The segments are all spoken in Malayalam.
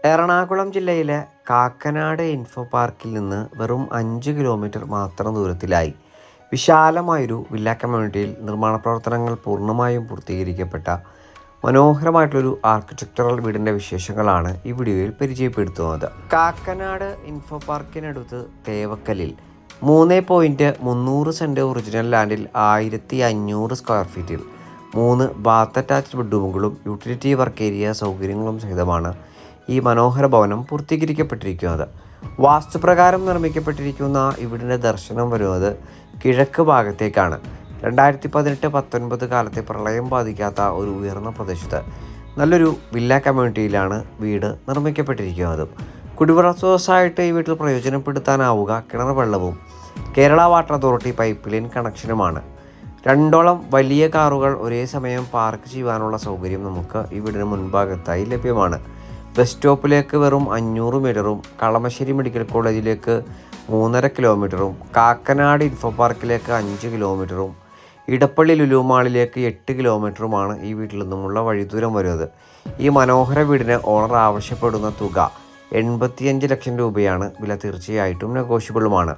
എറണാകുളം ജില്ലയിലെ കാക്കനാട് ഇൻഫോ പാർക്കിൽ നിന്ന് വെറും 5 കിലോമീറ്റർ മാത്രം ദൂരത്തിലായി വിശാലമായൊരു വില്ല കമ്മ്യൂണിറ്റിയിൽ നിർമ്മാണ പ്രവർത്തനങ്ങൾ പൂർണ്ണമായും പൂർത്തീകരിക്കപ്പെട്ട മനോഹരമായിട്ടുള്ളൊരു ആർക്കിടെക്ചറൽ വീടിൻ്റെ വിശേഷങ്ങളാണ് ഈ വീഡിയോയിൽ പരിചയപ്പെടുത്തുന്നത്. കാക്കനാട് ഇൻഫോ പാർക്കിനടുത്ത് തേവക്കലിൽ 3.300 സെൻറ്റ് ഒറിജിനൽ ലാൻഡിൽ 1500 സ്ക്വയർ ഫീറ്റിൽ 3 ബാത്ത് അറ്റാച്ച്ഡ് ബെഡ്റൂമുകളും യൂട്ടിലിറ്റി വർക്ക് ഏരിയ സൗകര്യങ്ങളും സഹിതമാണ് ഈ മനോഹര ഭവനം പൂർത്തീകരിക്കപ്പെട്ടിരിക്കുന്നത്. വാസ്തുപ്രകാരം നിർമ്മിക്കപ്പെട്ടിരിക്കുന്ന ഇവിടിൻ്റെ ദർശനം വരുന്നത് കിഴക്ക് ഭാഗത്തേക്കാണ്. 2018-19 കാലത്തെ പ്രളയം ബാധിക്കാത്ത ഒരു ഉയർന്ന പ്രദേശത്ത് നല്ലൊരു വില്ല കമ്മ്യൂണിറ്റിയിലാണ് വീട് നിർമ്മിക്കപ്പെട്ടിരിക്കുന്നത്. കുടിവെള്ള സ്രോതസ്സായിട്ട് ഈ വീട്ടിൽ പ്രയോജനപ്പെടുത്താനാവുക കിണർ വെള്ളവും Kerala water authority pipe line കണക്ഷനുമാണ്. 2ഓളം വലിയ കാറുകൾ ഒരേ സമയം പാർക്ക് ചെയ്യുവാനുള്ള സൗകര്യം നമുക്ക് ഈ വീടിന് മുൻഭാഗത്തായി ലഭ്യമാണ്. ബസ് സ്റ്റോപ്പിലേക്ക് വെറും 500 മീറ്ററും കളമശ്ശേരി മെഡിക്കൽ കോളേജിലേക്ക് 3.5 കിലോമീറ്ററും കാക്കനാട് ഇൻഫോ പാർക്കിലേക്ക് 5 കിലോമീറ്ററും ഇടപ്പള്ളി ലുലു മാളിലേക്ക് 8 കിലോമീറ്ററുമാണ് ഈ വീട്ടിൽ നിന്നുമുള്ള വഴിദൂരം വരുന്നത്. ഈ മനോഹര വീടിന് ഓണർ ആവശ്യപ്പെടുന്ന തുക 85 ലക്ഷം രൂപയാണ്. വില തീർച്ചയായിട്ടും നെഗോഷ്യബിളുമാണ്.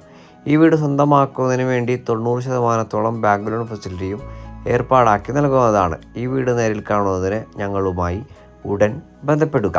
ഈ വീട് സ്വന്തമാക്കുന്നതിന് വേണ്ടി 90% ബാങ്ക് ലോൺ ഫെസിലിറ്റിയും ഏർപ്പാടാക്കി നൽകുന്നതാണ്. ഈ വീട് നേരിൽ കാണുന്നതിന് ഞങ്ങളുമായി ഉടൻ ബന്ധപ്പെടുക.